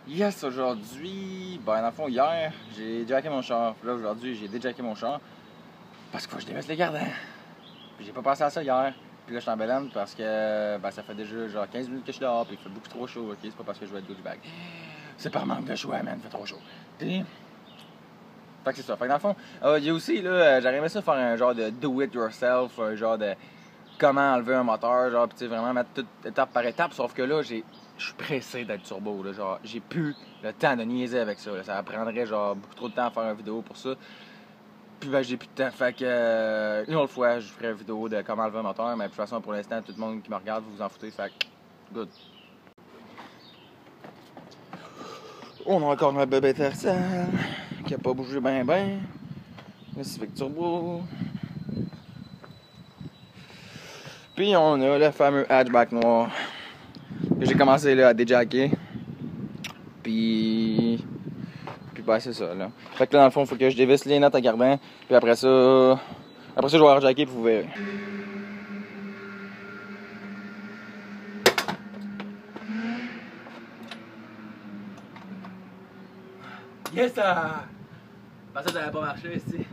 Yes, aujourd'hui, ben dans le fond, hier, j'ai jacké mon char. Puis là, aujourd'hui, j'ai déjacké mon char parce qu'il faut que je dévisse les gardins. Puis j'ai pas pensé à ça hier. Puis là, je suis en baleine parce que ben, ça fait déjà genre 15 minutes que je suis dehors. Puis il fait beaucoup trop chaud, ok? C'est pas parce que je vais être douchebag. C'est par manque de choix, man, il fait trop chaud. Puis, fait que c'est ça. Fait que dans le fond, il y a aussi, là, j'aurais aimé ça faire un genre de do it yourself, un genre de comment enlever un moteur, genre, pis tu sais, vraiment mettre tout étape par étape. Sauf que là, je suis pressé d'être turbo, là, genre, j'ai plus le temps de niaiser avec ça, là. Ça prendrait, genre, beaucoup trop de temps à faire une vidéo pour ça. Puis ben, j'ai plus de temps, fait que, une autre fois, je ferai une vidéo de comment enlever un moteur, mais de toute façon, pour l'instant, tout le monde qui me regarde, vous vous en foutez, fait que, good. On a encore ma bébête Arsène, qui a pas bougé ben. Le Civic Turbo. Puis on a le fameux hatchback noir que j'ai commencé là, à déjacker. Puis ben c'est ça là. Fait que là dans le fond, il faut que je dévisse les notes à gardin. Puis après ça je vais rejacker puis vous verrez. Yes ça! Ben ça n'avait pas marché ici.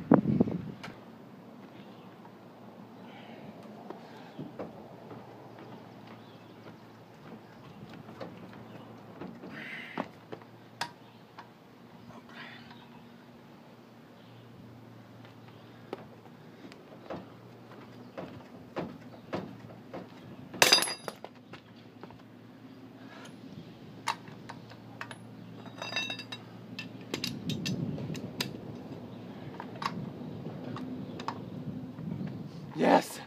Yes!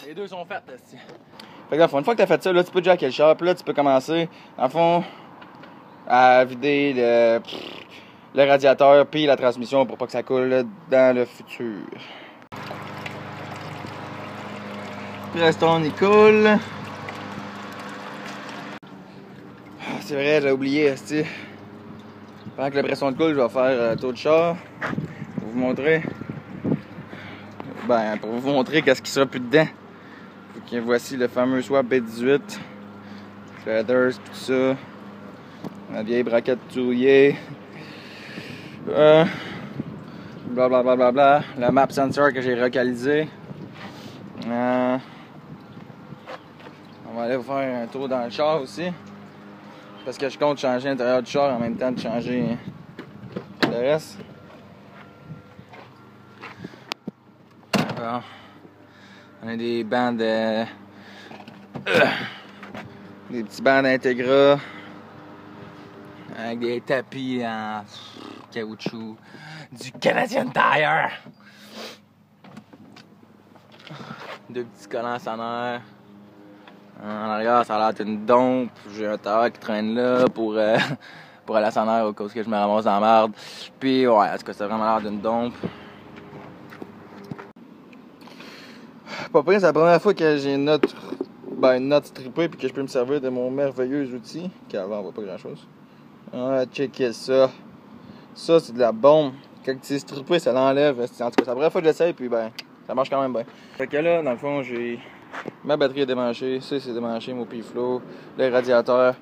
Les deux sont faites, ici. Fait que là, une fois que t'as fait ça, là, tu peux jacker le char, puis là, tu peux commencer, dans le fond, à vider le radiateur puis la transmission pour pas que ça coule là, dans le futur. Preston, il coule. C'est vrai, j'ai oublié, esti. Pendant que la pression de coule, je vais faire un tour de char pour vous montrer. Ben, pour vous montrer qu'est-ce qui sera plus dedans. Fait que voici le fameux swap B18. Feathers, tout ça. La vieille braquette touillée. Blablabla. Le map sensor que j'ai localisé. On va aller faire un tour dans le char aussi. Parce que je compte changer l'intérieur du char en même temps de changer le reste. Alors, on a des bandes des petits bandes Integra avec des tapis en caoutchouc du Canadian Tire. Deux petits collants sonnaires. En arrière, ça a l'air d'une dompe. J'ai un tire qui traîne là pour aller à sonnaire au cas où je me ramasse dans la merde. Puis ouais, en tout cas, c'est vraiment l'air d'une dompe. Pas pire, c'est la première fois que j'ai une note strippée puis que je peux me servir de mon merveilleux outil. Qu'avant, on voit pas grand chose. Ah, checker ça. Ça, c'est de la bombe. Quand c'est strippé, ça l'enlève. En tout cas, c'est la première fois que j'essaye puis ben, ça marche quand même bien. Fait que là, dans le fond, j'ai ma batterie est démanchée. Ça, c'est démanché, mon piflow, le radiateur.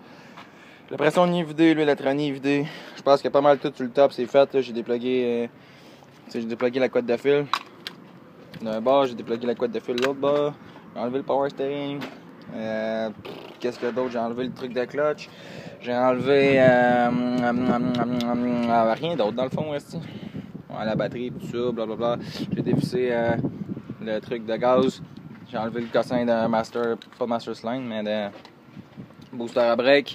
La pression est vidée, l'huile à traîner est vidée. Je pense que pas mal tout sur le top, c'est fait. J'ai déplugué la couette de fil. D'un bord, j'ai déplugué la couette de fil de l'autre bord. J'ai enlevé le power steering. Qu'est-ce que d'autre? J'ai enlevé le truc de clutch. J'ai enlevé rien d'autre dans le fond, aussi. Ouais, la batterie, tout ça, blablabla. J'ai dévissé le truc de gaz. J'ai enlevé le cossin de pas Master Sling, mais de booster à break.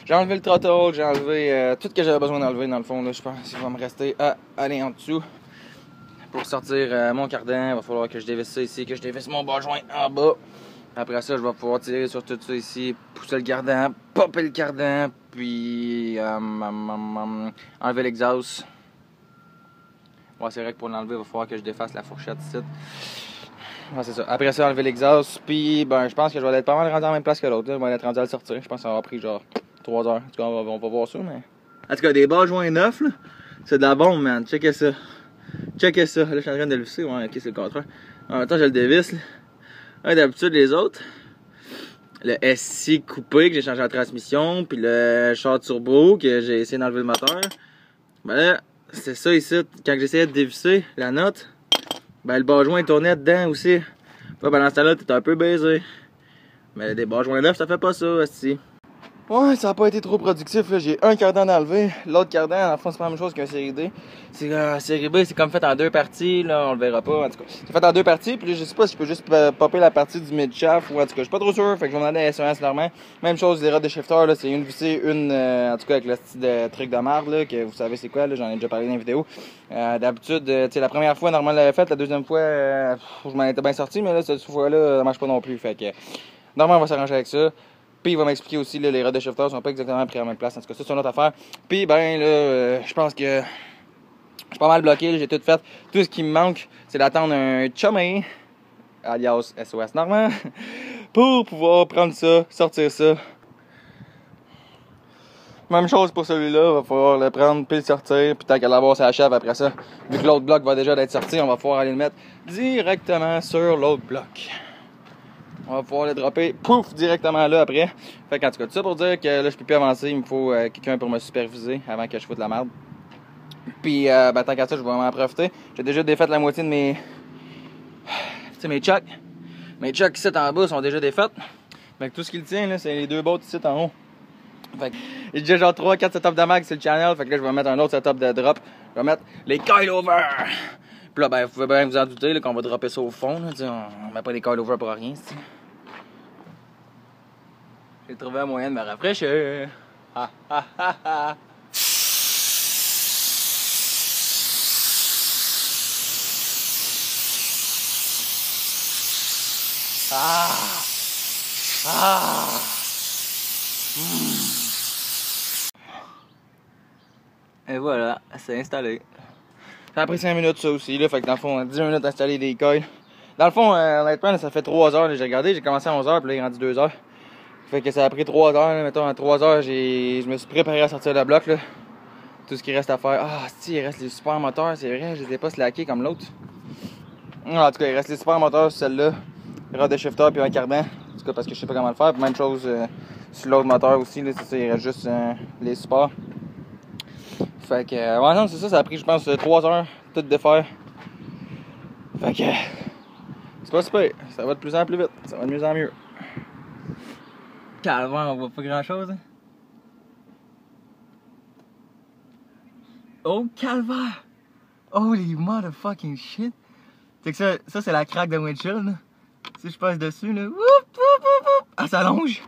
J'ai enlevé le throttle, j'ai enlevé tout ce que j'avais besoin d'enlever dans le fond. Là, je pense qu'il va me rester à aller en dessous. Pour sortir mon cardan, il va falloir que je dévisse ça ici, que je dévisse mon bas joint en bas. Après ça, je vais pouvoir tirer sur tout ça ici, pousser le cardan, popper le cardan, puis enlever l'exhaust. Ouais, c'est vrai que pour l'enlever, il va falloir que je défasse la fourchette ici. Ouais, c'est ça. Après ça, enlever l'exhaust, puis ben, je pense que je vais être pas mal rendu en même place que l'autre. Je vais être rendu à le sortir. Je pense que ça va pris genre 3 heures. En tout cas, on va voir ça, mais. En tout cas, des bas joints neufs, là. C'est de la bombe, man. Checkez ça. Checkez ça. Là, je suis en train de le visser. Ouais, ok, c'est le contraire. En même temps, je le dévisse, là. Ouais, d'habitude, les autres, le SC coupé que j'ai changé la transmission, puis le char turbo que j'ai essayé d'enlever le moteur. Ben là, c'est ça ici, quand j'essayais de dévisser la note, ben le bas-joint tournait dedans aussi. Là, pendant ce temps-là, t'es un peu baisé. Mais des bas-joints neufs, ça fait pas ça, aussi. Ouais, ça a pas été trop productif, là. J'ai un cardan d'enlever, l'autre cardan, en fond, c'est pas la même chose qu'un série D. Série B, c'est comme fait en deux parties, là, on le verra pas, en tout cas. C'est fait en deux parties, puis là, je sais pas si je peux juste popper la partie du mid-shaft, ou en tout cas, je suis pas trop sûr, fait que je vais demander à SOS Normand. Même chose, les rods de shifter, là, c'est une vissée, une, en tout cas, avec le style de truc de marde, là, que vous savez c'est quoi, là, j'en ai déjà parlé dans une vidéo. D'habitude, tu sais, la première fois, Normand l'avait fait, la deuxième fois, je m'en étais bien sorti, mais là, cette fois-là, ça marche pas non plus, fait que, Normand va s'arranger avec ça. Puis il va m'expliquer aussi, là, les rods de shifter sont pas exactement pris à la même place. En tout cas, ça, c'est une autre affaire. Puis, ben, là, je pense que je suis pas mal bloqué. J'ai tout fait. Tout ce qui me manque, c'est d'attendre un chummy, alias SOS Normand, pour pouvoir prendre ça, sortir ça. Même chose pour celui-là. Va falloir le prendre, puis le sortir. Puis tant qu'à l'avoir, ça achève après ça. Vu que l'autre bloc va déjà être sorti, on va pouvoir aller le mettre directement sur l'autre bloc. On va pouvoir le dropper, pouf, directement là après. Fait qu'en tout cas, tout ça pour dire que là, je peux plus avancer. Il me faut quelqu'un pour me superviser avant que je foute la merde. Puis, ben, tant qu'à ça, je vais vraiment en profiter. J'ai déjà défait la moitié de mes... Tu sais, mes chucks. Mes chucks ici en bas sont déjà défaites. Fait que tout ce qui le tient, là, c'est les deux bottes ici en haut. Fait que j'ai déjà genre 3-4 setups de mag sur le channel. Fait que là, je vais mettre un autre setup de drop. Je vais mettre les coilovers. Puis là, ben, vous pouvez bien vous en douter là, qu'on va dropper ça au fond. Là, on met pas des coilovers pour rien. T'sais. J'ai trouvé un moyen de me rafraîchir. Ha ha ha ha. Ah! Ah! Et voilà, c'est installé. Ça a pris 5 minutes ça aussi, là, fait que dans le fond, 10 minutes d'installer des coils. Dans le fond, honnêtement, ça fait 3 heures, j'ai regardé, j'ai commencé à 11 heures, puis là, il est rendu 2 heures. Fait que ça a pris 3 heures, là, mettons, à 3 heures, je me suis préparé à sortir le bloc, là. Tout ce qui reste à faire. Ah, si, il reste les super moteurs, c'est vrai, je les ai pas slackés comme l'autre. En tout cas, il reste les super moteurs sur celle-là, rod de shifter puis un cardan. En tout cas, parce que je sais pas comment le faire. Puis même chose sur l'autre moteur aussi, là, c'est ça, il reste juste les supports. Fait que, ouais, non, c'est ça, ça a pris, je pense, 3 heures, tout défaire. Fait que, c'est pas super, ça va de plus en plus vite, ça va de mieux en mieux. Calvaire, on voit pas grand chose, hein? Oh, calvaire! Holy motherfucking shit! C'est que ça c'est la craque de windshield, là. Si je passe dessus, là, whoop, whoop, whoop, whoop, elle s'allonge!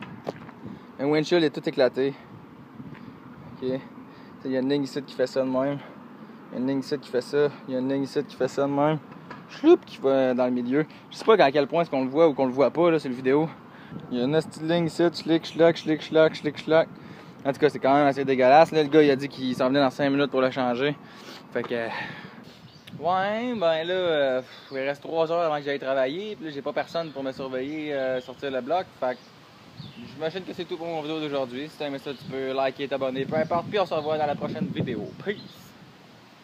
Le windshield est tout éclaté. Ok. Il y a une ligne ici qui fait ça de même. Il y a une ligne ici qui fait ça. Il y a une ligne ici qui fait ça de même. Chloup qui va dans le milieu. Je sais pas à quel point est-ce qu'on le voit ou qu'on le voit pas, là, c'est le vidéo. Il y a une petite ligne ici, schlick, schlack, schlick, schlack, schlick, schlack. En tout cas, c'est quand même assez dégueulasse. Là, le gars, il a dit qu'il s'en venait dans 5 minutes pour le changer. Fait que... Ouais, ben là, il reste 3 heures avant que j'aille travailler. Puis là, j'ai pas personne pour me surveiller, sortir le bloc. Fait que j'imagine que c'est tout pour mon vidéo d'aujourd'hui. Si t'as aimé ça, tu peux liker, t'abonner, peu importe. Puis on se revoit dans la prochaine vidéo. Peace!